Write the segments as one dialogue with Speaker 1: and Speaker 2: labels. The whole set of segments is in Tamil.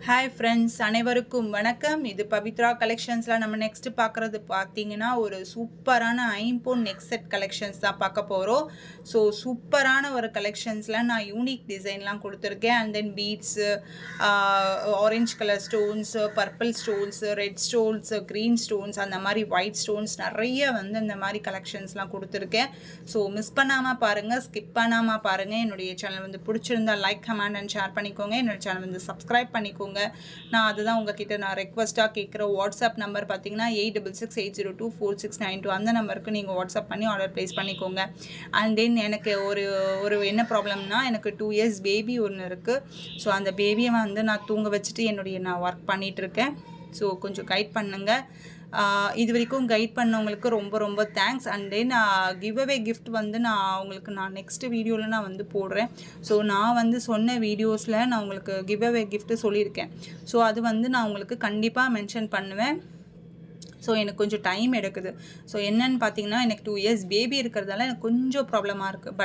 Speaker 1: Hi friends, அனைவருக்கும் வணக்கம். இது பவித்ரா கலெக்ஷன்ஸ்ல நம்ம நெக்ஸ்ட் பார்க்கறது பார்த்தீங்கன்னா ஒரு சூப்பரான ஐம்பொன் நெக் செட் கலெக்ஷன்ஸ் தான் பார்க்க போறோம். ஸோ சூப்பரான ஒரு கலெக்ஷன்ஸ்ல நான் யூனிக் டிசைன்லாம் கொடுத்துருக்கேன். And then beads, orange colour stones, purple stones, red stones, green stones, அந்த மாதிரி ஒயிட் ஸ்டோன்ஸ் நிறைய வந்து இந்த மாதிரி கலெக்ஷன்ஸ்லாம் கொடுத்துருக்கேன். ஸோ மிஸ் பண்ணாமல் பாருங்கள், ஸ்கிப் பண்ணாமல் பாருங்கள். என்னுடைய சேனல் வந்து பிடிச்சிருந்தா லைக், கமெண்ட் அண்ட் ஷேர் பண்ணிக்கோங்க. என்னோட சேனல் வந்து சப்ஸ்கிரைப் பண்ணிக்கோங்க. நான் அதுதான் உங்ககிட்ட நான் ரெக்வஸ்ட்டாக கேட்குற வாட்ஸ்அப் நம்பர் பார்த்தீங்கன்னா 8668024692 அந்த நம்பருக்கு நீங்கள் வாட்ஸ்அப் பண்ணி ஆர்டர் ப்ளேஸ் பண்ணிக்கோங்க. அண்ட் தென் எனக்கு ஒரு என்ன ப்ராப்ளம்னா, எனக்கு 2 இயர்ஸ் பேபி ஒன்று இருக்குது. ஸோ அந்த பேபியை வந்து நான் தூங்க வச்சுட்டு நான் ஒர்க் பண்ணிகிட்ருக்கேன். ஸோ கொஞ்சம் கைட் பண்ணுங்கள். இது வரைக்கும் கைட் பண்ணவங்களுக்கு ரொம்ப ரொம்ப thanks. And then give away gift வந்து நான் நெக்ஸ்ட் வீடியோவில் நான் வந்து போடுறேன். ஸோ நான் வந்து சொன்ன வீடியோஸில் நான் உங்களுக்கு கிவ் அவே கிஃப்ட்டு சொல்லியிருக்கேன். ஸோ அது வந்து நான் உங்களுக்கு கண்டிப்பாக மென்ஷன் பண்ணுவேன். ஸோ எனக்கு கொஞ்சம் டைம் எடுக்குது. ஸோ என்னன்னு பார்த்தீங்கன்னா, எனக்கு 2 இயர்ஸ் பேபி இருக்கிறதால எனக்கு கொஞ்சம் ப்ராப்ளமாக இருக்குது.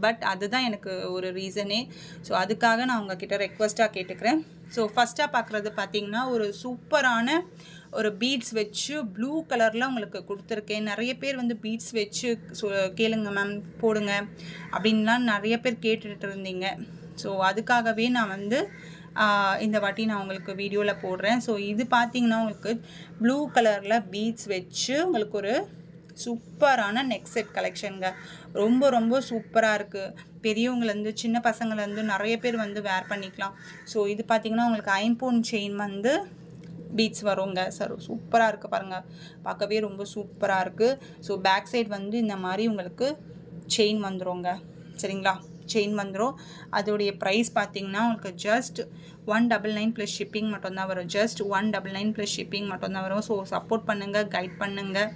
Speaker 1: பட் அதுதான் எனக்கு ஒரு ரீசனே. ஸோ அதுக்காக நான் உங்ககிட்ட ரெக்வஸ்ட்டாக கேட்டுக்கிறேன். ஸோ ஃபஸ்ட்டாக பார்க்குறது பார்த்தீங்கன்னா, ஒரு சூப்பரான ஒரு பீட்ஸ் வச்சு ப்ளூ கலரில் உங்களுக்கு கொடுத்துருக்கேன். நிறைய பேர் வந்து பீட்ஸ் வச்சு கேளுங்க மேம் போடுங்க அப்படின்லாம் நிறைய பேர் கேட்டுட்டு இருந்தீங்க. ஸோ அதுக்காகவே நான் வந்து இந்த வாட்டி நான் உங்களுக்கு வீடியோவில் போடுறேன். ஸோ இது பார்த்தீங்கன்னா உங்களுக்கு ப்ளூ கலரில் பீட்ஸ் வச்சு உங்களுக்கு ஒரு சூப்பரான நெக் செட் கலெக்ஷனுங்க. ரொம்ப ரொம்ப சூப்பராக இருக்குது. பெரியவங்கலேருந்து சின்ன பசங்கள்லேருந்து நிறைய பேர் வந்து வேர் பண்ணிக்கலாம். ஸோ இது பார்த்தீங்கன்னா உங்களுக்கு ஐம்பொன் செயின் வந்து பீட்ஸ் வருங்க. சார் சூப்பராக இருக்குது பாருங்கள், பார்க்கவே ரொம்ப சூப்பராக இருக்குது. ஸோ பேக் சைட் வந்து இந்த மாதிரி உங்களுக்கு செயின் வந்துடுங்க. சரிங்களா, செயின் வந்துடும். அதோடைய ப்ரைஸ் பார்த்தீங்கன்னா உங்களுக்கு ஜஸ்ட் 199 ப்ளஸ் ஷிப்பிங் மட்டும்தான் வரும். ஜஸ்ட் 199 ப்ளஸ் ஷிப்பிங் மட்டும்தான் வரும். ஸோ சப்போர்ட் பண்ணுங்கள், கைட் பண்ணுங்கள்.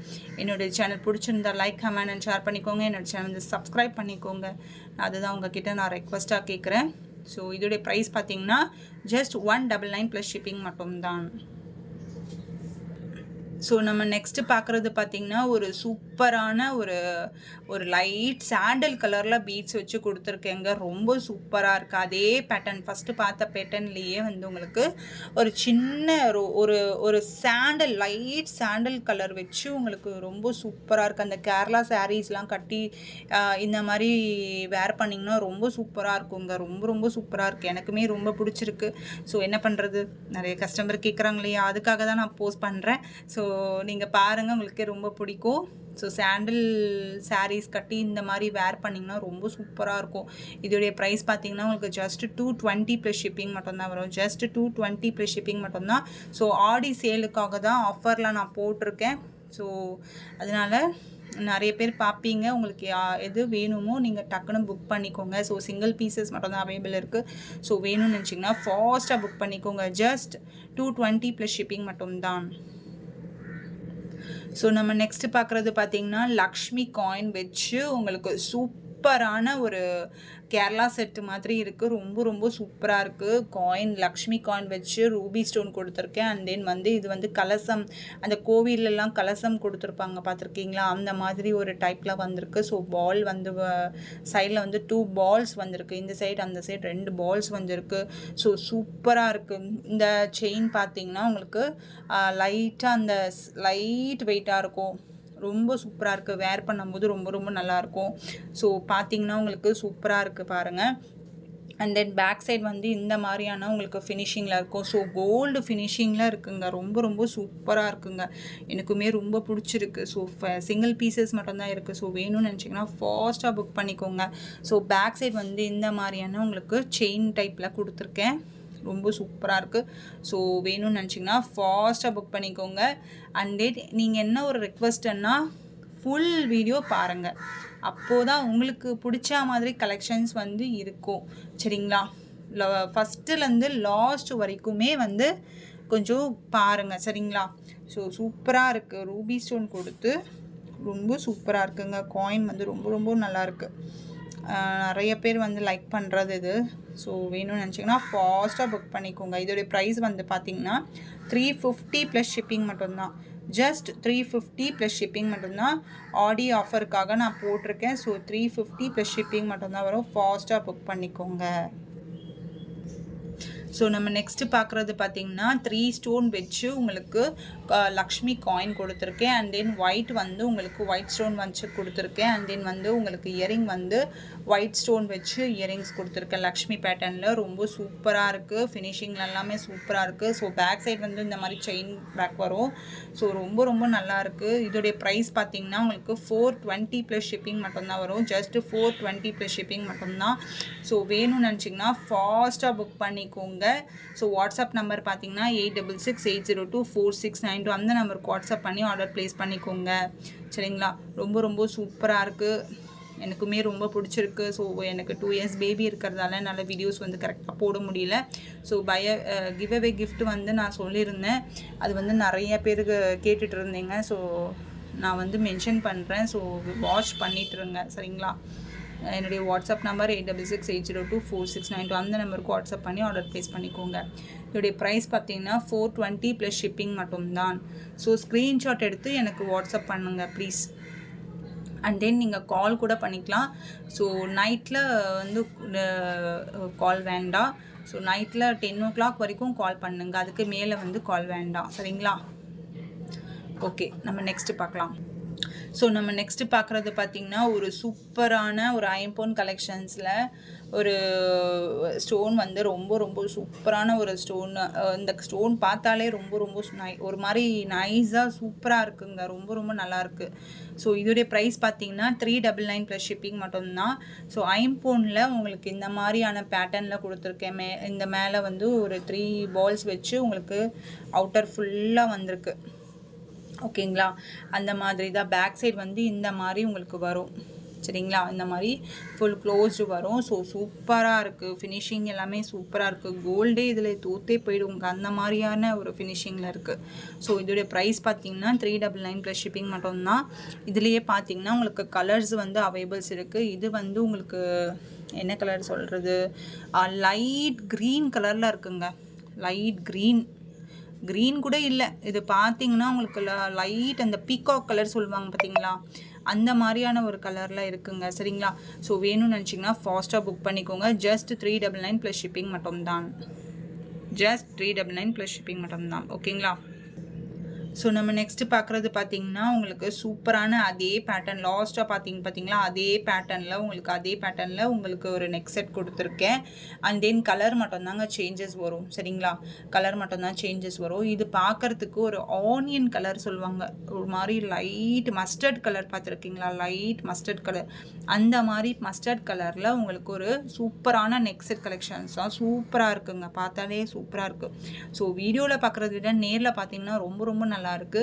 Speaker 1: என்னுடைய சேனல் பிடிச்சிருந்தா லைக், கமெண்ட் அண்ட் ஷேர் பண்ணிக்கோங்க. என்னோடய சேனல் வந்து சப்ஸ்கிரைப் பண்ணிக்கோங்க. அதுதான் உங்ககிட்ட நான் ரெக்வஸ்ட்டாக கேட்குறேன். ஸோ இதோடைய ப்ரைஸ் பார்த்தீங்கன்னா ஜஸ்ட் 199 ப்ளஸ் ஷிப்பிங் மட்டும்தான். ஸோ நம்ம நெக்ஸ்ட்டு பார்க்குறது பார்த்திங்கன்னா ஒரு சூப்பரான ஒரு லைட் சாண்டல் கலரில் பீட்ஸ் வச்சு கொடுத்துருக்கேங்க. ரொம்ப சூப்பராக இருக்குது. அதே பேட்டர்ன் ஃபஸ்ட்டு பார்த்த பேட்டர்ன்லேயே வந்து உங்களுக்கு ஒரு சின்ன ஒரு சாண்டல் லைட் சாண்டல் கலர் வச்சு உங்களுக்கு ரொம்ப சூப்பராக இருக்குது. அந்த கேரளா சாரீஸ்லாம் கட்டி இந்த மாதிரி வேர் பண்ணிங்கன்னா ரொம்ப சூப்பராக இருக்குங்க. ரொம்ப ரொம்ப சூப்பராக இருக்குது. எனக்குமே ரொம்ப பிடிச்சிருக்கு. ஸோ என்ன பண்ணுறது, நிறைய கஸ்டமர் கேட்குறாங்க இல்லையா, அதுக்காக தான் நான் போஸ்ட் பண்ணுறேன். ஸோ நீங்கள் பாருங்கள், உங்களுக்கே ரொம்ப பிடிக்கும். ஸோ சாண்டில் சாரீஸ் கட்டி இந்த மாதிரி வேர் பண்ணிங்கன்னா ரொம்ப சூப்பராக இருக்கும். இதோடைய ப்ரைஸ் பார்த்தீங்கன்னா உங்களுக்கு ஜஸ்ட் 220 ப்ளஸ் ஷிப்பிங் மட்டும்தான் வரும். ஜஸ்ட் 220 ப்ளஸ் ஷிப்பிங் மட்டும்தான். ஸோ ஆடி சேலுக்காக தான் ஆஃபரில் நான் போட்டிருக்கேன். ஸோ அதனால் நிறைய பேர் பார்ப்பீங்க. உங்களுக்கு எது வேணுமோ நீங்கள் டக்குன்னு புக் பண்ணிக்கோங்க. ஸோ சிங்கிள் பீசஸ் மட்டும்தான் அவைலபிள் இருக்குது. ஸோ வேணும்னு நினச்சிங்கன்னா ஃபாஸ்ட்டாக புக் பண்ணிக்கோங்க. ஜஸ்ட் 220 ப்ளஸ் ஷிப்பிங் மட்டும்தான். ஸோ நம்ம நெக்ஸ்ட்டு பார்க்குறது பார்த்திங்கன்னா லக்ஷ்மி காயின் வச்சு உங்களுக்கு சூப்பரான ஒரு கேரளா செட்டு மாதிரி இருக்குது. ரொம்ப ரொம்ப சூப்பராக இருக்குது. காயின் லக்ஷ்மி காயின் வச்சு ரூபி ஸ்டோன் கொடுத்துருக்கேன். அண்ட் தென் வந்து இது வந்து கலசம், அந்த கோவிலெலாம் கலசம் கொடுத்துருப்பாங்க பார்த்துருக்கீங்களா, அந்த மாதிரி ஒரு டைப்பில் வந்திருக்கு. ஸோ பால் வந்து சைடில் வந்து 2 பால்ஸ் வந்திருக்கு. இந்த சைடு அந்த சைடு 2 பால்ஸ் வந்திருக்கு. ஸோ சூப்பராக இருக்குது. இந்த செயின் பார்த்திங்கன்னா உங்களுக்கு லைட்டாக அந்த லைட் வெயிட்டாக இருக்கும். ரொம்ப சூப்பராக இருக்குது. வேர் பண்ணும்போது ரொம்ப ரொம்ப நல்லாயிருக்கும். ஸோ பார்த்தீங்கன்னா உங்களுக்கு சூப்பராக இருக்குது பாருங்கள். அண்ட் தென் பேக் சைட் வந்து இந்த மாதிரியான உங்களுக்கு ஃபினிஷிங்கில் இருக்கும். ஸோ கோல்டு ஃபினிஷிங்கில் இருக்குங்க. ரொம்ப ரொம்ப சூப்பராக இருக்குங்க. எனக்குமே ரொம்ப பிடிச்சிருக்கு. ஸோ சிங்கிள் பீசஸ் மட்டும்தான் இருக்குது. ஸோ வேணும்னு நினச்சிங்கன்னா ஃபாஸ்ட்டாக புக் பண்ணிக்கோங்க. ஸோ பேக் சைட் வந்து இந்த மாதிரியான உங்களுக்கு செயின் டைப்பில் கொடுத்துருக்கேன். ரொம்ப சூப்பராக இருக்குது. ஸோ வேணும்னு நினச்சிங்கன்னா ஃபாஸ்ட்டாக புக் பண்ணிக்கோங்க. அண்ட் தென் நீங்கள் என்ன ஒரு ரெக்வஸ்ட்னா ஃபுல் வீடியோ பாருங்கள். அப்போது தான் உங்களுக்கு பிடிச்ச மாதிரி கலெக்ஷன்ஸ் வந்து இருக்கும். சரிங்களா, ஃபஸ்ட்டுலேருந்து லாஸ்ட் வரைக்குமே வந்து கொஞ்சம் பாருங்கள். சரிங்களா. ஸோ சூப்பராக இருக்குது. ரூபி ஸ்டோன் கொடுத்து ரொம்ப சூப்பராக இருக்குங்க. காயின் வந்து ரொம்ப ரொம்ப நல்லாயிருக்கு. நிறைய பேர் வந்து லைக் பண்ணுறது இது. ஸோ வேணும்னு நினச்சிங்கன்னா ஃபாஸ்ட்டாக புக் பண்ணிக்கோங்க. இதோடைய ப்ரைஸ் வந்து பார்த்திங்கன்னா 350 ப்ளஸ் ஷிப்பிங் மட்டும்தான். ஜஸ்ட் 350 ப்ளஸ் ஷிப்பிங் மட்டும்தான். ஆடி ஆஃபருக்காக நான் போட்டிருக்கேன். ஸோ 350 ப்ளஸ் ஷிப்பிங் மட்டும்தான் வரும். ஃபாஸ்ட்டாக புக் பண்ணிக்கோங்க. ஸோ நம்ம நெக்ஸ்ட்டு பார்க்குறது பார்த்தீங்கன்னா 3 ஸ்டோன் வச்சு உங்களுக்கு லக்ஷ்மி காயின் கொடுத்துருக்கேன். அண்ட் தென் ஒயிட் வந்து உங்களுக்கு ஒயிட் ஸ்டோன் வச்சு கொடுத்துருக்கேன். அண்ட் தென் வந்து உங்களுக்கு இயரிங் வந்து ஒயிட் ஸ்டோன் வச்சு இயரிங்ஸ் கொடுத்துருக்கேன் லக்ஷ்மி பேட்டர்னில். ரொம்ப சூப்பராக இருக்குது, ஃபினிஷிங் எல்லாமே சூப்பராக இருக்குது. ஸோ பேக் சைட் வந்து இந்த மாதிரி செயின் பேக் வரும். ஸோ ரொம்ப ரொம்ப நல்லா இருக்குது. இதோடைய ப்ரைஸ் பார்த்தீங்கன்னா உங்களுக்கு 420 ப்ளஸ் ஷிப்பிங் மட்டும்தான் வரும். ஜஸ்ட் 420 ப்ளஸ் ஷிப்பிங் மட்டும்தான். ஸோ வேணும்னு நினச்சிங்கன்னா ஃபாஸ்ட்டாக புக் பண்ணிக்கோங்க. ஸோ வாட்ஸ்அப் நம்பர் பார்த்தீங்கன்னா 8668024692 அந்த நம்பருக்கு வாட்ஸ்அப் பண்ணி ஆர்டர் ப்ளேஸ் பண்ணிக்கோங்க. சரிங்களா? ரொம்ப ரொம்ப சூப்பராக இருக்குது, எனக்குமே ரொம்ப பிடிச்சிருக்கு. ஸோ எனக்கு 2 இயர்ஸ் பேபி இருக்கிறதால நல்ல வீடியோஸ் வந்து கரெக்டாக போட முடியல. ஸோ கிவ் அவே கிஃப்ட் வந்து நான் சொல்லியிருந்தேன், அது வந்து நிறைய பேருக்கு கேட்டுட்டு இருந்தீங்க. ஸோ நான் வந்து மென்ஷன் பண்ணுறேன். ஸோ வாட்ச் பண்ணிட்டுருங்க. சரிங்களா? என்னுடைய வாட்ஸ்அப் நம்பர் 8668024692 அந்த நம்பருக்கு வாட்ஸ்அப் பண்ணி ஆர்டர் ப்ளேஸ் பண்ணிக்கோங்க. இதோடைய ப்ரைஸ் பார்த்தீங்கன்னா 420 ப்ளஸ் ஷிப்பிங் மட்டும்தான். ஸோ ஸ்க்ரீன்ஷாட் எடுத்து எனக்கு வாட்ஸ்அப் பண்ணுங்கள் ப்ளீஸ். அண்ட் தென் நீங்கள் கால் கூட பண்ணிக்கலாம். ஸோ நைட்டில் வந்து கால் வேண்டாம். ஸோ நைட்டில் 10 o'clock வரைக்கும் கால் பண்ணுங்கள், அதுக்கு மேலே வந்து கால் வேண்டாம். சரிங்களா? ஓகே, நம்ம நெக்ஸ்ட்டு பார்க்கலாம். ஸோ நம்ம நெக்ஸ்ட்டு பார்க்குறது பார்த்திங்கன்னா ஒரு சூப்பரான ஒரு ஐம்பொன் கலெக்ஷன்ஸில் ஒரு ஸ்டோன் வந்து ரொம்ப ரொம்ப சூப்பரான ஒரு ஸ்டோன். இந்த ஸ்டோன் பார்த்தாலே ரொம்ப ரொம்ப ஒரு மாதிரி நைஸாக சூப்பராக இருக்குங்க, ரொம்ப ரொம்ப நல்லாயிருக்கு. ஸோ இதோடைய ப்ரைஸ் பார்த்திங்கன்னா 399 ப்ளஸ் ஷிப்பிங் மட்டும்தான். ஸோ ஐம்பொனில் உங்களுக்கு இந்த மாதிரியான பேட்டர்னில் கொடுத்துருக்கேன். இந்த மேலே வந்து ஒரு 3 பால்ஸ் வச்சு உங்களுக்கு அவுட்டர் ஃபுல்லாக வந்திருக்கு. ஓகேங்களா? அந்த மாதிரி தான் பேக் சைடு வந்து இந்த மாதிரி உங்களுக்கு வரும். சரிங்களா? இந்த மாதிரி ஃபுல் க்ளோஸ்டு வரும். ஸோ சூப்பராக இருக்குது, ஃபினிஷிங் எல்லாமே சூப்பராக இருக்குது. கோல்டே இதில் தூத்தே போயிடுங்க, அந்த மாதிரியான ஒரு ஃபினிஷிங்கில் இருக்குது. ஸோ இதோடைய ப்ரைஸ் பார்த்தீங்கன்னா 399 ப்ளஸ் ஷிப்பிங் மட்டும்தான். இதுலேயே பார்த்தீங்கன்னா உங்களுக்கு கலர்ஸ் வந்து அவைலபிள்ஸ் இருக்குது. இது வந்து உங்களுக்கு என்ன கலர் சொல்கிறது, லைட் க்ரீன் கலரில் இருக்குங்க. லைட் க்ரீன் கூட இல்லை, இது பார்த்தீங்கன்னா உங்களுக்கு லைட் அந்த பீகாக் கலர் சொல்லுவாங்க பார்த்தீங்களா, அந்த மாதிரியான ஒரு கலரில் இருக்குங்க. சரிங்களா? ஸோ வேணும்னு நினச்சிங்கன்னா ஃபாஸ்ட்டாக புக் பண்ணிக்கோங்க. ஜஸ்ட் 399 ப்ளஸ் ஷிப்பிங் மட்டும்தான். ஜஸ்ட் 399 ப்ளஸ் ஷிப்பிங் மட்டும்தான். ஓகேங்களா? ஸோ நம்ம நெக்ஸ்ட்டு பார்க்குறது பார்த்திங்கன்னா உங்களுக்கு சூப்பரான அதே பேட்டர்ன், லாஸ்ட்டாக பார்த்தீங்களா, அதே பேட்டர்னில் உங்களுக்கு ஒரு நெக் செட் கொடுத்துருக்கேன். அண்ட் தென் கலர் மட்டும்தாங்க சேஞ்சஸ் வரும். சரிங்களா? கலர் மட்டும்தான் சேஞ்சஸ் வரும். இது பார்க்குறதுக்கு ஒரு ஆனியன் கலர் சொல்லுவாங்க, ஒரு மாதிரி லைட் மஸ்டர்ட் கலர் பார்த்துருக்கீங்களா, லைட் மஸ்டர்ட் கலர், அந்த மாதிரி மஸ்டர்ட் கலரில் உங்களுக்கு ஒரு சூப்பரான நெக் செட் கலெக்ஷன்ஸ் தான் சூப்பராக இருக்குங்க, பார்த்தாலே சூப்பராக இருக்குது. ஸோ வீடியோவில் பார்க்குறத விட நேரில் பார்த்தீங்கன்னா ரொம்ப ரொம்ப நல்லா இருக்கு.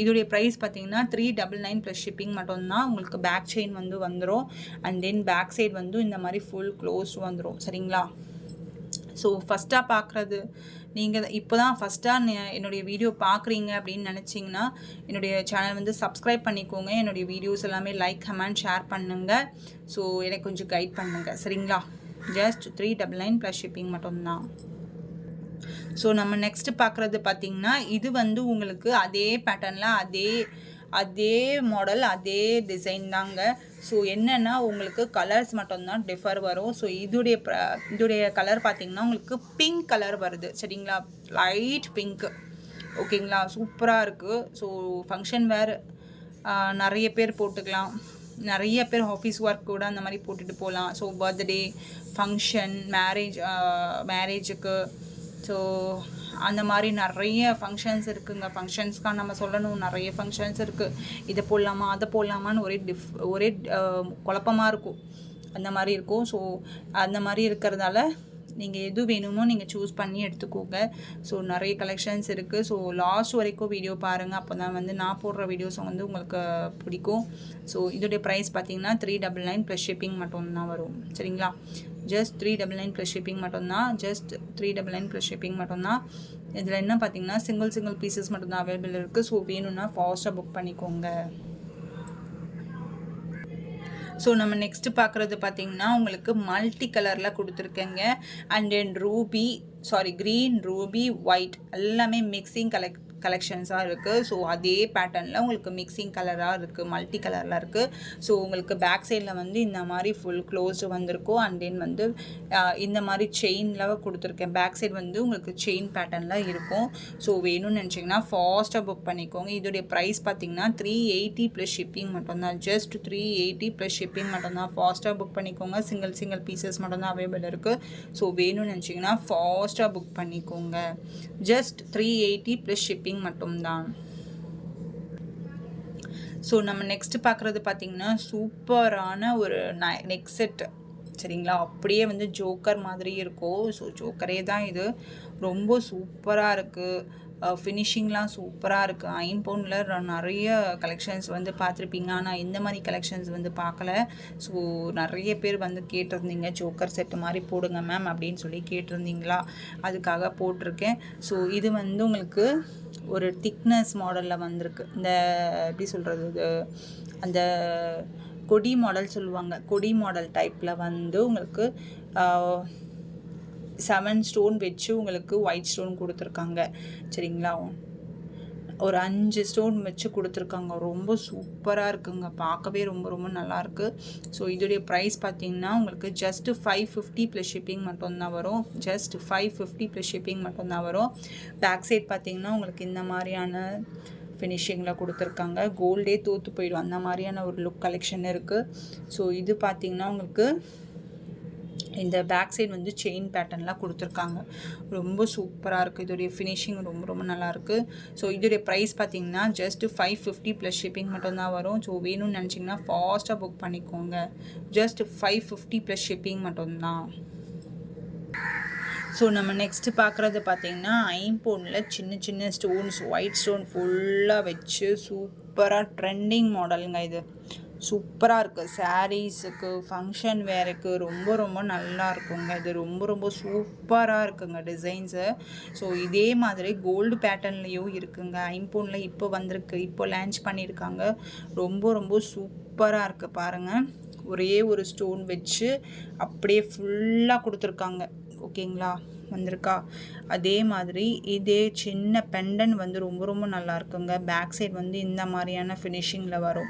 Speaker 1: இதோடைய ப்ரைஸ் பார்த்தீங்கன்னா 399 ப்ளஸ் ஷிப்பிங் மட்டும்தான். உங்களுக்கு பேக் செயின் வந்து வந்துடும். அண்ட் தென் பேக் சைடு வந்து இந்த மாதிரி ஃபுல் க்ளோஸ் வந்துடும். சரிங்களா? ஸோ ஃபஸ்ட்டாக பார்க்குறது நீங்கள் இப்போ தான் ஃபஸ்ட்டாக என்னுடைய வீடியோ பார்க்குறீங்க அப்படின்னு நினச்சிங்கன்னா என்னுடைய சேனல் வந்து சப்ஸ்கிரைப் பண்ணிக்கோங்க. என்னுடைய வீடியோஸ் எல்லாமே லைக், கமெண்ட், ஷேர் பண்ணுங்கள். ஸோ எனக்கு கொஞ்சம் கைட் பண்ணுங்கள். சரிங்களா? ஜஸ்ட் 399 ப்ளஸ் ஷிப்பிங் மட்டும்தான். ஸோ நம்ம நெக்ஸ்ட்டு பார்க்குறது பார்த்திங்கன்னா இது வந்து உங்களுக்கு அதே பேட்டர்னில் அதே மாடல் அதே டிசைன் தாங்க. ஸோ என்னென்னா உங்களுக்கு கலர்ஸ் மட்டும்தான் டிஃபர் வரும். ஸோ இதோடைய கலர் பார்த்திங்கன்னா உங்களுக்கு பிங்க் கலர் வருது. சரிங்களா? Light pink. ஓகேங்களா? சூப்பராக இருக்குது. ஸோ ஃபங்க்ஷன் வேர் நிறைய பேர் போட்டுக்கலாம், நிறைய பேர் ஆஃபீஸ் ஒர்க் கூட அந்த மாதிரி போட்டுட்டு போகலாம். ஸோ பர்த்டே ஃபங்க்ஷன், மேரேஜுக்கு, ஸோ அந்த மாதிரி நிறைய ஃபங்க்ஷன்ஸ் இருக்குங்க. ஃபங்க்ஷன்ஸ்க்காக நம்ம சொல்லணும், நிறைய ஃபங்க்ஷன்ஸ் இருக்குது. இதை போடலாமா அதை போடலாமான்னு ஒரே குழப்பமாக இருக்கும், அந்த மாதிரி இருக்கும். ஸோ அந்த மாதிரி இருக்கிறதால நீங்கள் எது வேணுமோ நீங்கள் சூஸ் பண்ணி எடுத்துக்கோங்க. ஸோ நிறைய கலெக்ஷன்ஸ் இருக்குது. ஸோ லாஸ்ட் வரைக்கும் வீடியோ பாருங்கள், அப்போ தான் வந்து நான் போடுற வீடியோஸ் வந்து உங்களுக்கு பிடிக்கும். ஸோ இதோடைய ப்ரைஸ் பார்த்தீங்கன்னா 399 ப்ளஸ் ஷிப்பிங் மட்டும்தான் வரும். சரிங்களா? ஜஸ்ட் 399 ப்ளஸ் ஷிப்பிங் மட்டும்தான். ஜஸ்ட் 399 ப்ளஸ் ஷிப்பிங் மட்டும்தான். இதில் என்ன பார்த்தீங்கன்னா சிங்கிள் பீசஸ் மட்டும்தான் அவைலபிள் இருக்குது. ஸோ வேணும்னா ஃபாஸ்ட்டாக புக் பண்ணிக்கோங்க. ஸோ நம்ம நெக்ஸ்ட்டு பார்க்குறது பார்த்திங்கன்னா உங்களுக்கு மல்டி கலரில் கொடுத்துருக்கேங்க. And then ruby sorry green, ruby, white எல்லாமே மிக்சிங் கலெக்ஷன்ஸாக இருக்குது. ஸோ அதே பேட்டர்னில் உங்களுக்கு மிக்சிங் கலராக இருக்குது, மல்டி கலரில் இருக்குது. ஸோ உங்களுக்கு பேக் சைடில் வந்து இந்த மாதிரி ஃபுல் க்ளோஸ்டு வந்திருக்கும். அண்ட் தென் வந்து இந்த மாதிரி செயினில் கொடுத்துருக்கேன். பேக் சைடு வந்து உங்களுக்கு செயின் பேட்டர்னில் இருக்கும். ஸோ வேணும்னு நினச்சிங்கன்னா ஃபாஸ்ட்டாக புக் பண்ணிக்கோங்க. இதோடைய ப்ரைஸ் பார்த்தீங்கன்னா 380 ப்ளஸ் ஷிப்பிங் மட்டும்தான். ஜஸ்ட் 380 ப்ளஸ் ஷிப்பிங் மட்டும்தான். ஃபாஸ்ட்டாக புக் பண்ணிக்கோங்க. சிங்கிள் பீசஸ் மட்டும்தான் அவைலபிள் இருக்குது. ஸோ வேணும்னு நினச்சிங்கன்னா ஃபாஸ்ட்டாக புக் பண்ணிக்கோங்க. ஜஸ்ட் 380 ப்ளஸ் ஷிப்பிங் மட்டும்தான். ஸோ நம்ம நெக்ஸ்ட் பார்க்குறது பார்த்திங்கன்னா சூப்பரான ஒரு நெக் செட். சரிங்களா, அப்படியே வந்து ஜோக்கர் மாதிரி இருக்கும். ஸோ ஜோக்கரே தான் இது. ரொம்ப சூப்பராக இருக்குது. ஃபினிஷிங்லாம் சூப்பராக இருக்குது. ஐம்பவுண்டில் நிறைய கலெக்ஷன்ஸ் வந்து பார்த்துருப்பீங்க. ஆனால் இந்த மாதிரி கலெக்ஷன்ஸ் வந்து பார்க்கல. ஸோ நிறைய பேர் வந்து கேட்டிருந்தீங்க ஜோக்கர் செட்டு மாதிரி போடுங்க மேம் அப்படின்னு சொல்லி கேட்டிருந்தீங்களா, அதுக்காக போட்டிருக்கேன். ஸோ இது வந்து உங்களுக்கு ஒரு திக்னஸ் மாடலில் வந்திருக்கு. இந்த எப்படி சொல்கிறது, இது அந்த கொடி மாடல் சொல்லுவாங்க. கொடி மாடல் டைப்பில் வந்து உங்களுக்கு 7 ஸ்டோன் வச்சு உங்களுக்கு ஒயிட் ஸ்டோன் கொடுத்துருக்காங்க. சரிங்களா, ஒரு 5 ஸ்டோன் வச்சு கொடுத்துருக்காங்க. ரொம்ப சூப்பராக இருக்குங்க, பார்க்கவே ரொம்ப ரொம்ப நல்லாயிருக்கு. ஸோ இதோடைய ப்ரைஸ் பார்த்திங்கன்னா உங்களுக்கு ஜஸ்ட்டு 550 ப்ளஸ் ஷிப்பிங் மட்டும்தான் வரும். ஜஸ்ட் 550 ப்ளஸ் ஷிப்பிங் மட்டும்தான் வரும். பேக் சைட் பார்த்திங்கன்னா உங்களுக்கு இந்த மாதிரியான ஃபினிஷிங்கில் கொடுத்துருக்காங்க. கோல்டே தோற்று போயிடும் அந்த மாதிரியான ஒரு லுக் கலெக்ஷன் இருக்குது. ஸோ இது பார்த்திங்கன்னா உங்களுக்கு இந்த பேக் சைடு வந்து செயின் பேட்டர்ன்லாம் கொடுத்துருக்காங்க. ரொம்ப சூப்பராக இருக்குது. இதோடைய ஃபினிஷிங் ரொம்ப ரொம்ப நல்லாயிருக்கு. ஸோ இதோடைய ப்ரைஸ் பார்த்திங்கன்னா ஜஸ்ட்டு 550 ப்ளஸ் ஷிப்பிங் மட்டும்தான் வரும். ஸோ வேணும்னு நினச்சிங்கன்னா ஃபாஸ்ட்டாக புக் பண்ணிக்கோங்க. ஜஸ்ட் 550 ப்ளஸ் ஷிப்பிங் மட்டும்தான். ஸோ நம்ம நெக்ஸ்ட்டு பார்க்குறது பார்த்திங்கன்னா ஐம்பவுண்டில் சின்ன சின்ன ஸ்டோன்ஸ், ஒயிட் ஸ்டோன் ஃபுல்லாக வச்சு சூப்பராக ட்ரெண்டிங் மாடலுங்க. இது சூப்பராக இருக்குது. சாரீஸுக்கு, ஃபங்க்ஷன் வேருக்கு ரொம்ப ரொம்ப நல்லா இருக்குங்க. இது ரொம்ப ரொம்ப சூப்பராக இருக்குங்க டிசைன்ஸு. ஸோ இதே மாதிரி கோல்டு பேட்டர்ன்லேயும் இருக்குங்க. ஐம்பவுண்டில் இப்போ வந்திருக்கு, இப்போ லான்ச் பண்ணியிருக்காங்க. ரொம்ப ரொம்ப சூப்பராக இருக்குது பாருங்கள். ஒரே ஒரு ஸ்டோன் வச்சு அப்படியே ஃபுல்லாக கொடுத்துருக்காங்க. ஓகேங்களா, வந்திருக்கா. அதே மாதிரி இதே சின்ன பெண்டன் வந்து ரொம்ப ரொம்ப நல்லா இருக்குங்க. பேக் சைடு வந்து இந்த மாதிரியான ஃபினிஷிங்கில் வரும்.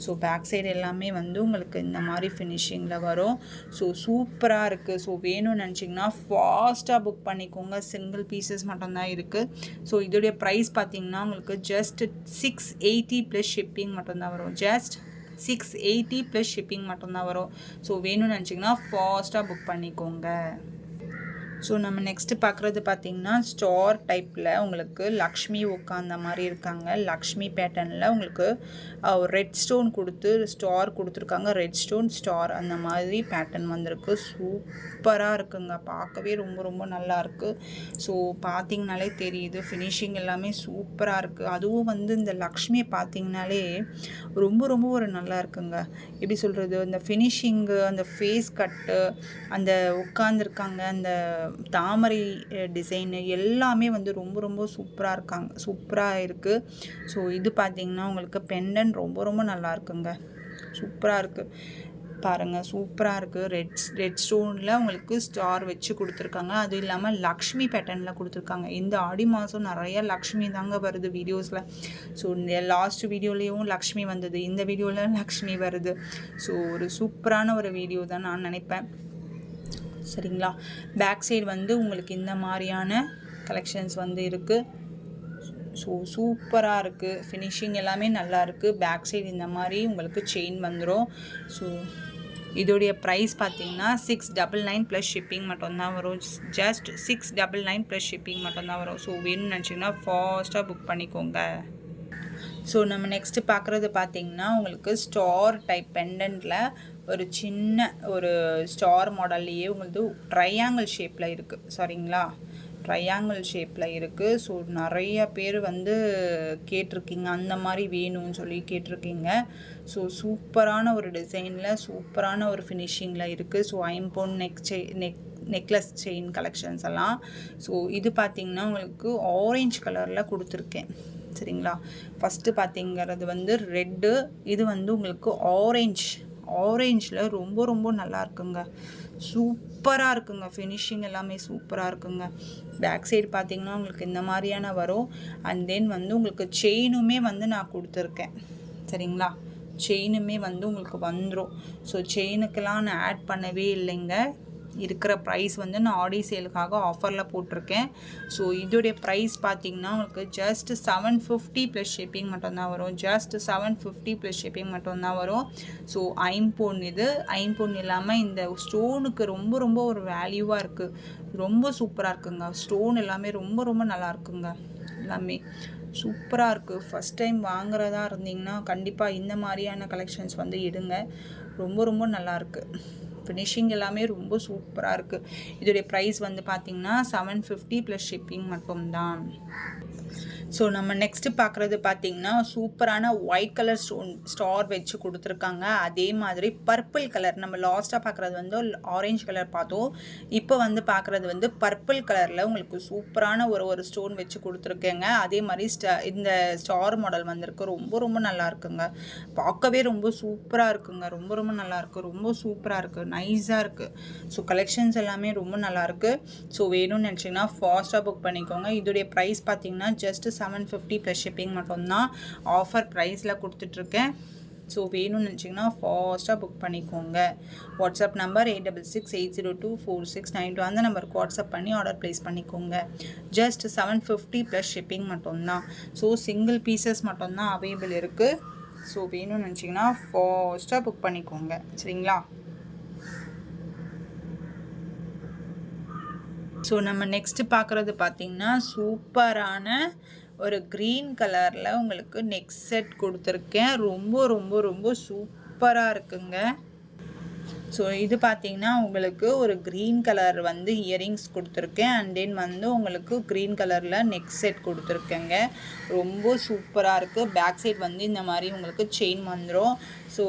Speaker 1: ஸோ பேக் சைடு எல்லாமே வந்து உங்களுக்கு இந்த மாதிரி ஃபினிஷிங்கில் வரும். ஸோ சூப்பராக இருக்குது. ஸோ வேணும்னு நினச்சிங்கன்னா ஃபாஸ்ட்டாக புக் பண்ணிக்கோங்க. சிங்கிள் பீசஸ் மட்டும்தான் இருக்குது. ஸோ இதோடைய ப்ரைஸ் பார்த்திங்கன்னா உங்களுக்கு ஜஸ்ட் 680 ப்ளஸ் ஷிப்பிங் மட்டும்தான் வரும். ஜஸ்ட் 680 ப்ளஸ் ஷிப்பிங் மட்டும்தான் வரும். ஸோ வேணும்னு நினச்சிங்கன்னா ஃபாஸ்ட்டாக புக் பண்ணிக்கோங்க. ஸோ நம்ம நெக்ஸ்ட்டு பார்க்குறது பார்த்திங்கன்னா ஸ்டார் டைப்பில் உங்களுக்கு லக்ஷ்மி உட்காந்த மாதிரி இருக்காங்க. லக்ஷ்மி பேட்டர்னில் உங்களுக்கு ரெட் ஸ்டோன் கொடுத்து ஸ்டார் கொடுத்துருக்காங்க. ரெட் ஸ்டோன் ஸ்டார் அந்த மாதிரி பேட்டர்ன் வந்திருக்கு. சூப்பராக இருக்குங்க, பார்க்கவே ரொம்ப ரொம்ப நல்லாயிருக்கு. ஸோ பார்த்திங்கனாலே தெரியுது, ஃபினிஷிங் எல்லாமே சூப்பராக இருக்குது. அதுவும் வந்து இந்த லக்ஷ்மியை பார்த்திங்கனாலே ரொம்ப ரொம்ப ஒரு நல்லா இருக்குங்க. எப்படி சொல்கிறது, அந்த ஃபினிஷிங்கு, அந்த ஃபேஸ் கட்டு, அந்த உட்காந்துருக்காங்க, அந்த தாமரை டிசைனு எல்லாமே வந்து ரொம்ப ரொம்ப சூப்பராக இருக்குது. ஸோ இது பார்த்திங்கன்னா உங்களுக்கு பெண்டன் ரொம்ப ரொம்ப நல்லா இருக்குங்க. சூப்பராக இருக்குது பாருங்கள், சூப்பராக இருக்குது. ரெட் ஸ்டோனில் உங்களுக்கு ஸ்டார் வச்சு கொடுத்துருக்காங்க. அதுவும் இல்லாமல் லக்ஷ்மி பேட்டர்னில் கொடுத்துருக்காங்க. இந்த ஆடி மாதம் நிறைய லக்ஷ்மி தாங்க வருது வீடியோஸில். ஸோ இந்த லாஸ்ட் வீடியோலேயும் லக்ஷ்மி வந்தது, இந்த வீடியோவில் லக்ஷ்மி வருது. ஸோ ஒரு சூப்பரான ஒரு வீடியோ தான் நான் நினைப்பேன். சரிங்களா, பேக் சைடு வந்து உங்களுக்கு இந்த மாதிரியான கலெக்ஷன்ஸ் வந்து இருக்குது. ஸோ சூப்பராக இருக்குது. ஃபினிஷிங் எல்லாமே நல்லா இருக்குது. பேக் சைடு இந்த மாதிரி உங்களுக்கு செயின் வந்துடும். ஸோ இதோடைய ப்ரைஸ் பார்த்திங்கன்னா 699 ப்ளஸ் ஷிப்பிங் மட்டும்தான் வரும். ஜஸ்ட் 699 ப்ளஸ் ஷிப்பிங் மட்டும்தான் வரும். ஸோ வேணும்னு நினச்சிங்கன்னா ஃபாஸ்ட்டாக புக் பண்ணிக்கோங்க. ஸோ நம்ம நெக்ஸ்ட்டு பார்க்குறது பார்த்திங்கன்னா உங்களுக்கு ஸ்டார் டைப் பெண்டன்ட்டில் ஒரு சின்ன ஒரு ஸ்டார் மாடல்லையே உங்களுக்கு ட்ரையாங்கிள் ஷேப்பில் இருக்குது. சரிங்களா, ட்ரையாங்கிள் ஷேப்பில் இருக்குது. ஸோ நிறைய பேர் வந்து கேட்டிருக்கீங்க, அந்த மாதிரி வேணும்னு சொல்லி கேட்டிருக்கீங்க. ஸோ சூப்பரான ஒரு டிசைனில், சூப்பரான ஒரு ஃபினிஷிங்கில் இருக்குது. ஸோ ஐம்பவுண்ட் நெக்லஸ் செயின் கலெக்ஷன்ஸ் எல்லாம். ஸோ இது பார்த்திங்கன்னா உங்களுக்கு ஆரஞ்சு கலரில் கொடுத்துருக்கேன். சரிங்களா, ஃபஸ்ட்டு பார்த்திங்கிறது வந்து ரெட்டு, இது வந்து உங்களுக்கு ஆரஞ்சில் ரொம்ப ரொம்ப நல்லா இருக்குங்க. சூப்பராக இருக்குங்க. ஃபினிஷிங் எல்லாமே சூப்பராக இருக்குங்க. பேக் சைடு பார்த்தீங்கன்னா உங்களுக்கு இந்த மாதிரியான வரும். அண்ட் தென் வந்து உங்களுக்கு செயினுமே வந்து நான் கொடுத்துருக்கேன். சரிங்களா, செயினுமே வந்து உங்களுக்கு வந்துடும். ஸோ செயினுக்கெல்லாம் நான் ஆட் பண்ணவே இல்லைங்க. இருக்கிற ப்ரைஸ் வந்து நான் ஆடி சேலுக்காக ஆஃபரில் போட்டிருக்கேன். ஸோ இதோடைய ப்ரைஸ் பார்த்திங்கன்னா உங்களுக்கு ஜஸ்ட் 750 ப்ளஸ் ஷிப்பிங் மட்டும்தான் வரும். ஜஸ்ட் 750 ப்ளஸ் ஷிப்பிங் மட்டும்தான் வரும். ஸோ ஐம்பொன் இது ஐம்பொன் இல்லாமல் இந்த ஸ்டோனுக்கு ரொம்ப ரொம்ப ஒரு வேல்யூவாக இருக்குது. ரொம்ப சூப்பராக இருக்குங்க. ஸ்டோன் எல்லாமே ரொம்ப ரொம்ப நல்லா இருக்குங்க. எல்லாமே சூப்பராக இருக்குது. ஃபஸ்ட் டைம் வாங்குறதா இருந்தீங்கன்னா கண்டிப்பாக இந்த மாதிரியான கலெக்ஷன்ஸ் வந்து எடுங்க. ரொம்ப ரொம்ப நல்லாயிருக்கு. ஃபினிஷிங் எல்லாமே ரொம்ப சூப்பராக இருக்குது. இதோடைய ப்ரைஸ் வந்து பார்த்திங்கன்னா 750 ப்ளஸ் ஷிப்பிங் மட்டும்தான். ஸோ நம்ம நெக்ஸ்ட்டு பார்க்குறது பார்த்திங்கன்னா சூப்பரான ஒயிட் கலர் ஸ்டார் வச்சு கொடுத்துருக்காங்க. அதே மாதிரி பர்பிள் கலர், நம்ம லாஸ்ட்டாக பார்க்குறது வந்து ஆரஞ்சு கலர் பார்த்தோம். இப்போ வந்து பார்க்குறது வந்து பர்பிள் கலரில் உங்களுக்கு சூப்பரான ஒரு ஸ்டோன் வச்சு கொடுத்துருக்கேங்க. அதே மாதிரி இந்த ஸ்டார் மாடல் வந்திருக்கு. ரொம்ப ரொம்ப நல்லா இருக்குங்க. பார்க்கவே ரொம்ப சூப்பராக இருக்குங்க. ரொம்ப ரொம்ப நல்லாயிருக்கு. ரொம்ப சூப்பராக இருக்குது. நைஸாக இருக்குது. ஸோ கலெக்ஷன்ஸ் எல்லாமே ரொம்ப நல்லாயிருக்கு. ஸோ வேணும்னு நினச்சிங்கன்னா ஃபாஸ்ட்டாக புக் பண்ணிக்கோங்க. இதோடைய ப்ரைஸ் பார்த்திங்கன்னா ஜஸ்ட் 750 ப்ளஸ் ஷிப்பிங் மட்டும்தான் ஆஃபர் ப்ரைஸில் கொடுத்துட்ருக்கேன். ஸோ வேணும்னு நினச்சிங்கன்னா ஃபாஸ்ட்டாக புக் பண்ணிக்கோங்க. வாட்ஸ்அப் நம்பர் 8668024692 அந்த நம்பருக்கு வாட்ஸ்அப் பண்ணி ஆர்டர் ப்ளேஸ் பண்ணிக்கோங்க. ஜஸ்ட் 750 ப்ளஸ் ஷிப்பிங் மட்டும்தான். ஸோ சிங்கிள் பீசஸ் மட்டும்தான் அவைலபிள் இருக்குது. ஸோ வேணும்னு நினச்சிங்கன்னா ஃபாஸ்ட்டாக புக் பண்ணிக்கோங்க. சரிங்களா. ஸோ நம்ம நெக்ஸ்ட்டு பார்க்குறது பார்த்திங்கன்னா சூப்பரான ஒரு க்ரீன் கலரில் உங்களுக்கு நெக் செட் கொடுத்துருக்கேன். ரொம்ப ரொம்ப ரொம்ப சூப்பராக இருக்குங்க. ஸோ இது பார்த்திங்கன்னா உங்களுக்கு ஒரு க்ரீன் கலர் வந்து இயரிங்ஸ் கொடுத்துருக்கேன். அண்ட் தென் வந்து உங்களுக்கு க்ரீன் கலரில் நெக் செட் கொடுத்துருக்கேங்க. ரொம்ப சூப்பராக இருக்குது. பேக் சைட் வந்து இந்த மாதிரி உங்களுக்கு செயின் வந்துடும். ஸோ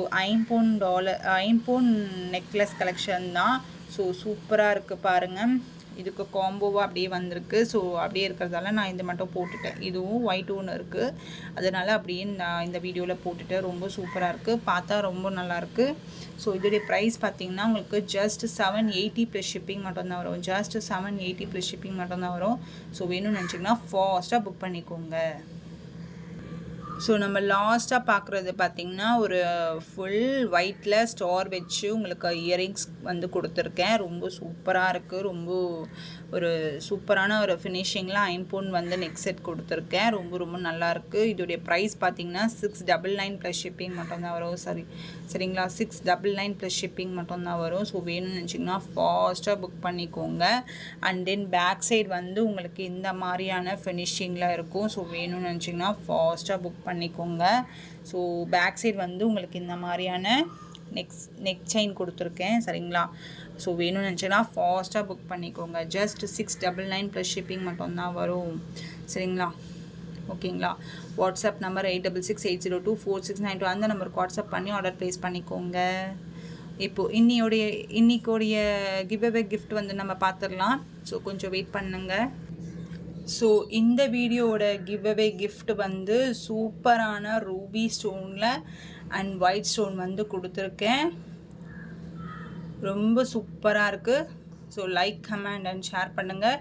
Speaker 1: ஐம்பொன் நெக்லஸ் கலெக்ஷன் தான். ஸோ சூப்பராக இருக்குது பாருங்கள். இதுக்கு காம்போவாக அப்படியே வந்திருக்கு. ஸோ அப்படியே இருக்கிறதால நான் இது மட்டும் போட்டுட்டேன். இதுவும் ஒயிட் ஒன்று இருக்குது, அதனால் அப்படியே நான் இந்த வீடியோவில் போட்டுட்டேன். ரொம்ப சூப்பராக இருக்குது. பார்த்தா ரொம்ப நல்லாயிருக்கு. ஸோ இதோடைய ப்ரைஸ் பார்த்திங்கன்னா உங்களுக்கு ஜஸ்ட் 780 ப்ளஸ் ஷிப்பிங் மட்டும்தான் வரும். ஜஸ்ட் 780 ப்ளஸ் ஷிப்பிங் மட்டும்தான் வரும். ஸோ வேணும்னு நினச்சிங்கன்னா ஃபாஸ்ட்டாக புக் பண்ணிக்கோங்க. ஸோ நம்ம லாஸ்ட்டாக பார்க்குறது பார்த்திங்கன்னா ஒரு ஃபுல் ஒயிட்டில் ஸ்டார் வச்சு உங்களுக்கு இயரிங்ஸ் வந்து கொடுத்துருக்கேன். ரொம்ப சூப்பராக இருக்குது. ரொம்ப ஒரு சூப்பரான ஒரு ஃபினிஷிங்கில் ஐம்பொன் வந்து நெக் செட் கொடுத்துருக்கேன். ரொம்ப ரொம்ப நல்லாயிருக்கு. இதோடைய ப்ரைஸ் பார்த்திங்கன்னா 699 ப்ளஸ் ஷிப்பிங் மட்டும்தான் வரும். சரிங்களா, 699 ப்ளஸ் ஷிப்பிங் மட்டும்தான் வரும். ஸோ வேணும்னு நினச்சிங்கன்னா ஃபாஸ்ட்டாக புக் பண்ணிக்கோங்க. அண்ட் தென் பேக் சைடு வந்து உங்களுக்கு இந்த மாதிரியான ஃபினிஷிங்கில் இருக்கும். ஸோ வேணும்னு நினச்சிங்கன்னா ஃபாஸ்ட்டாக புக் பண்ணிக்கோங்க. ஸோ பேக் சைடு வந்து உங்களுக்கு இந்த மாதிரியான நெக் செயின் கொடுத்துருக்கேன். சரிங்களா. ஸோ வேணும்னு நினச்சிங்கன்னா ஃபாஸ்ட்டாக புக் பண்ணிக்கோங்க. ஜஸ்ட் 699 ப்ளஸ் ஷிப்பிங் மட்டும்தான் வரும். சரிங்களா. ஓகேங்களா. வாட்ஸ்அப் நம்பர் 8668024692 அந்த நம்பருக்கு வாட்ஸ்அப் பண்ணி ஆர்டர் ப்ளேஸ் பண்ணிக்கோங்க. இப்போது இன்னைக்குடைய கிவ்அவே கிஃப்ட் வந்து நம்ம பார்த்துடலாம். ஸோ கொஞ்சம் வெயிட் பண்ணுங்கள். ஸோ இந்த வீடியோவோட கிவ்அவே கிஃப்ட் வந்து சூப்பரான ரூபி ஸ்டோனில் அண்ட் ஒயிட் ஸ்டோன் வந்து கொடுத்துருக்கேன். ரொம்ப சூப்பராக இருக்குது. So like, comment and share பண்ணுங்கள்.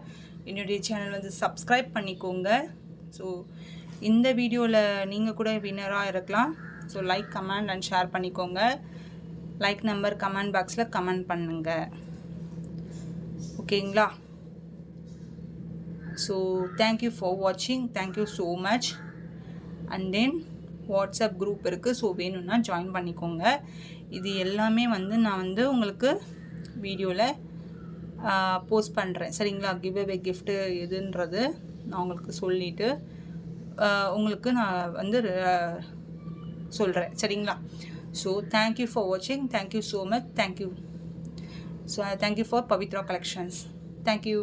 Speaker 1: என்னுடைய சேனல் வந்து சப்ஸ்கிரைப் பண்ணிக்கோங்க. ஸோ இந்த வீடியோவில் நீங்கள் கூட வின்னராக இருக்கலாம். So like, comment and share பண்ணிக்கோங்க. லைக் நம்பர் கமெண்ட் பாக்ஸில் கமெண்ட் பண்ணுங்கள். ஓகேங்களா. ஸோ தேங்க்யூ ஃபார் வாட்சிங். Thank you so much. And then WhatsApp group இருக்குது. ஸோ வேணும்னா ஜாயின் பண்ணிக்கோங்க. இது எல்லாமே வந்து நான் வந்து உங்களுக்கு வீடியோவில் போஸ்ட் பண்ணுறேன். சரிங்களா. கிவ்அவே கிஃப்ட்டு எதுன்றது நான் உங்களுக்கு சொல்லிவிட்டு உங்களுக்கு நான் வந்து சொல்கிறேன். சரிங்களா. ஸோ தேங்க்யூ ஃபார் வாட்சிங். Thank you so much. Thank you. So thank you for Pavithra collections. Thank you.